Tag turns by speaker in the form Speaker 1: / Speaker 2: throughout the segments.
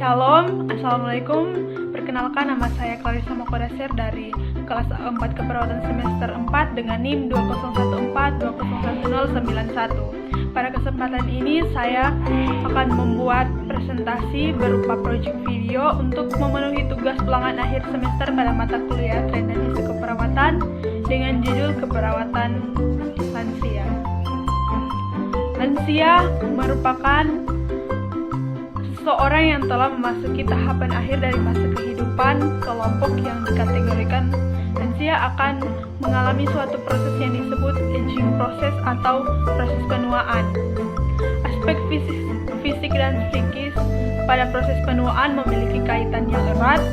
Speaker 1: Shalom, Assalamualaikum. Perkenalkan, nama saya Clarissa Mokodasir dari kelas 4 keperawatan semester 4 dengan NIM 2014-201091. Pada kesempatan ini saya akan membuat presentasi berupa proyek video untuk memenuhi tugas ulangan akhir semester pada mata kuliah Tren dan Isu Keperawatan dengan judul Keperawatan Lansia. Lansia merupakan seseorang yang telah memasuki tahapan akhir dari masa kehidupan. Kelompok yang dikategorikan lansia akan mengalami suatu proses yang disebut aging process atau proses penuaan. Aspek fisik dan psikis pada proses penuaan memiliki kaitan yang erat.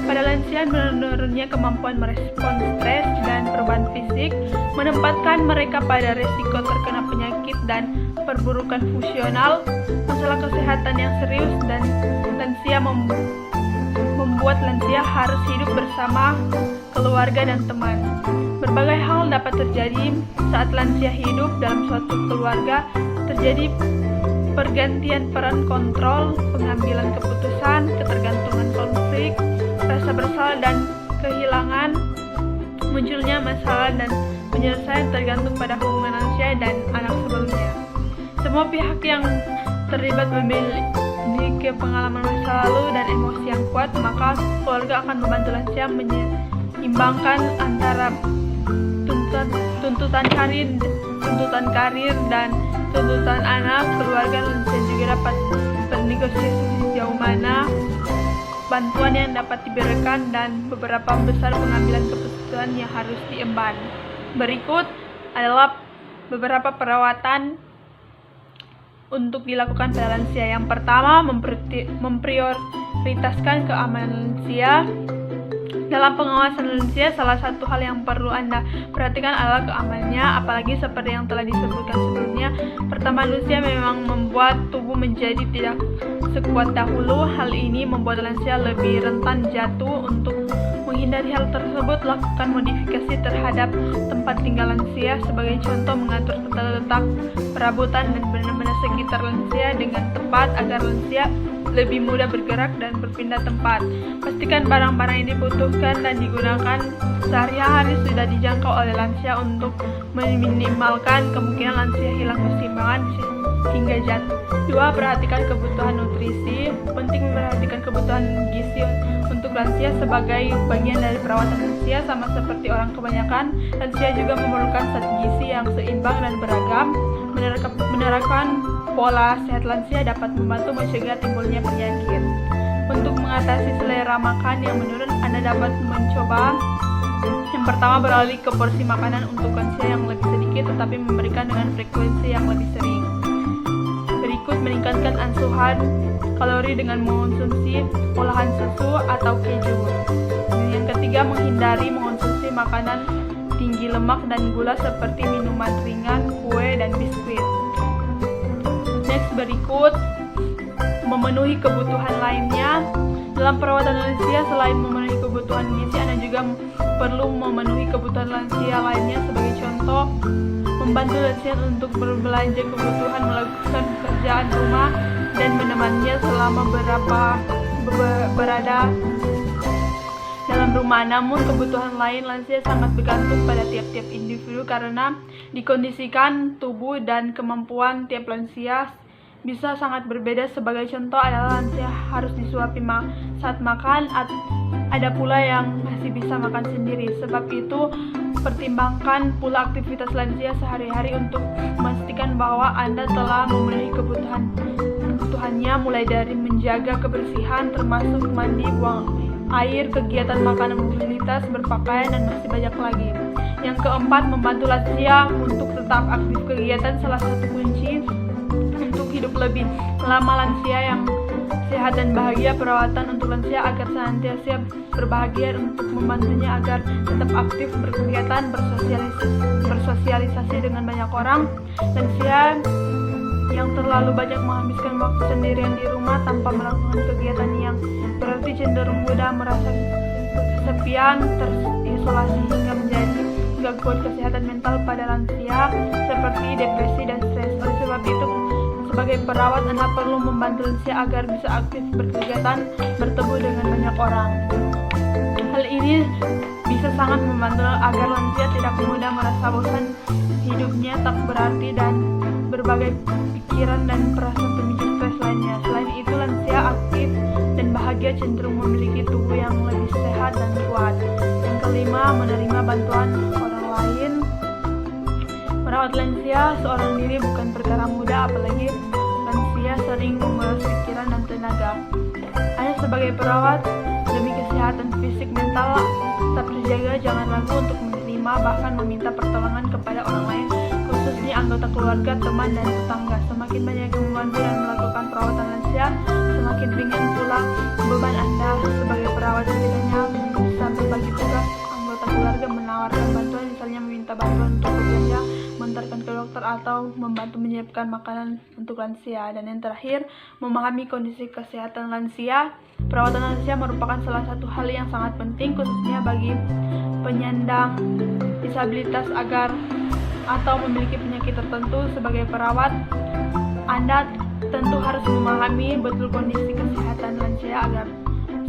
Speaker 1: Pada lansia, menurunnya kemampuan merespons stres dan perubahan fisik menempatkan mereka pada risiko terkena penyakit dan perburukan fungsional, masalah kesehatan yang serius, dan lansia membuat lansia harus hidup bersama keluarga dan teman. Berbagai hal dapat terjadi saat lansia hidup dalam suatu keluarga. Terjadi pergantian peran kontrol, pengambilan keputusan, ketergantungan konflik, rasa bersalah dan kehilangan, munculnya masalah dan penyelesaian tergantung pada hubungan lansia dan anak sebelumnya. Semua pihak yang terlibat memiliki pengalaman masa lalu dan emosi yang kuat, maka keluarga akan membantu lansia menyeimbangkan antara tuntutan karir dan tuntutan anak. Keluarga lansia juga dapat bernegosiasi sejauh mana bantuan yang dapat diberikan dan beberapa besar pengambilan keputusan yang harus diemban. Berikut adalah beberapa perawatan untuk dilakukan pada lansia. Yang pertama, memprioritaskan keamanan lansia. Dalam pengawasan lansia, salah satu hal yang perlu Anda perhatikan adalah keamanannya, apalagi seperti yang telah disebutkan sebelumnya. Pertama, lansia memang membuat tubuh menjadi tidak sekuat dahulu. Hal ini membuat lansia lebih rentan jatuh. Untuk menghindari hal tersebut, lakukan modifikasi terhadap tempat tinggal lansia. Sebagai contoh, mengatur tata letak perabotan dan benda-benda sekitar lansia dengan tepat agar lansia lebih mudah bergerak dan berpindah tempat. Pastikan barang-barang yang dibutuhkan dan digunakan sehari-hari sudah dijangkau oleh lansia untuk meminimalkan kemungkinan lansia hilang keseimbangan hingga jatuh. 2. Perhatikan kebutuhan nutrisi. Penting memperhatikan kebutuhan gizi untuk lansia sebagai bagian dari perawatan lansia. Sama seperti orang kebanyakan, lansia juga memerlukan zat gizi yang seimbang dan beragam. Menerapkan pola sehat lansia dapat membantu mencegah timbulnya penyakit. Untuk mengatasi selera makan yang menurun, Anda dapat mencoba yang pertama, beralih ke porsi makanan untuk lansia yang lebih sedikit tetapi memberikan dengan frekuensi yang lebih sering. Berikut, meningkatkan asupan kalori dengan mengonsumsi olahan susu atau keju. Yang ketiga, menghindari mengonsumsi makanan tinggi lemak dan gula seperti minuman ringan, kue, dan biskuit. Next, berikut memenuhi kebutuhan lainnya. Dalam perawatan lansia, selain memenuhi kebutuhan gizi, Anda juga perlu memenuhi kebutuhan lansia lainnya. Sebagai contoh, membantu lansia untuk berbelanja kebutuhan, melakukan pekerjaan rumah, dan menemaninya selama berada dalam rumah. Namun kebutuhan lain lansia sangat bergantung pada tiap-tiap individu karena dikondisikan tubuh dan kemampuan tiap lansia bisa sangat berbeda. Sebagai contoh adalah lansia harus disuapi saat makan, ada pula yang masih bisa makan sendiri. Sebab itu, pertimbangkan pula aktivitas lansia sehari-hari untuk memastikan bahwa Anda telah memenuhi kebutuhannya, mulai dari menjaga kebersihan termasuk mandi, buang air, kegiatan makanan, mobilitas, berpakaian, dan masih banyak lagi. Yang keempat, membantu lansia untuk tetap aktif kegiatan. Salah satu kunci untuk hidup lebih lama lansia yang sehat dan bahagia. Perawatan untuk lansia agar senantiasa berbahagia untuk membantunya agar tetap aktif berkegiatan, bersosialisasi dengan banyak orang. Lansia yang terlalu banyak menghabiskan waktu sendirian di rumah tanpa melakukan kegiatan yang berarti cenderung mudah merasa kesepian, terisolasi hingga menjadi gangguan kesehatan mental pada lansia seperti depresi dan stres. Oleh sebab itu, Sebagai perawat, Anda perlu membantu lansia agar bisa aktif berkegiatan, bertemu dengan banyak orang. Hal ini bisa sangat membantu agar lansia tidak mudah merasa bosan, hidupnya tak berarti, dan berbagai pikiran dan perasaan pemicu stres lainnya. Selain itu, lansia aktif dan bahagia cenderung memiliki tubuh yang lebih sehat dan kuat. Yang kelima, menerima bantuan orang lain. Merawat lansia seorang diri bukan perkara mudah, apalagi lansia sering menguras pikiran dan tenaga. Anda sebagai perawat, demi kesehatan fisik mental tetap terjaga, jangan ragu untuk menerima bahkan meminta pertolongan kepada orang lain, khususnya anggota keluarga, teman, dan tetangga. Semakin banyak yang membantu dan melakukan perawatan lansia, semakin ringan pula beban Anda sebagai perawat. Setidaknya bisa berbagi tugas anggota keluarga, menawarkan bantuan, misalnya meminta bantuan untuk berbelanja, mengantarkan ke dokter, atau membantu menyiapkan makanan untuk lansia. Dan yang terakhir, memahami kondisi kesehatan lansia. Perawatan lansia merupakan salah satu hal yang sangat penting, khususnya bagi penyandang disabilitas atau memiliki penyakit tertentu. Sebagai perawat, Anda tentu harus memahami betul kondisi kesehatan lansia agar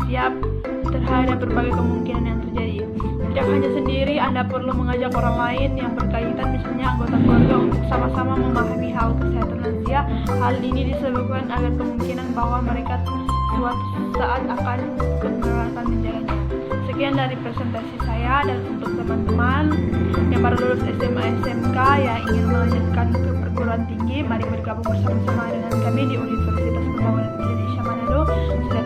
Speaker 1: siap terhadap berbagai kemungkinan yang terjadi. Tidak hanya sendiri, Anda perlu mengajak orang lain yang berkaitan, misalnya anggota keluarga, untuk sama-sama memahami hal kesehatan lansia. Hal ini disebabkan agar kemungkinan bahwa mereka suatu saat akan keberatan menjalaninya. Sekian dari presentasi saya, dan untuk teman-teman yang baru lulus SMA SMK yang ingin melanjutkan ke perguruan tinggi, mari bergabung bersama-sama dengan kami di Universitas Pembangunan Indonesia Manado. Sudah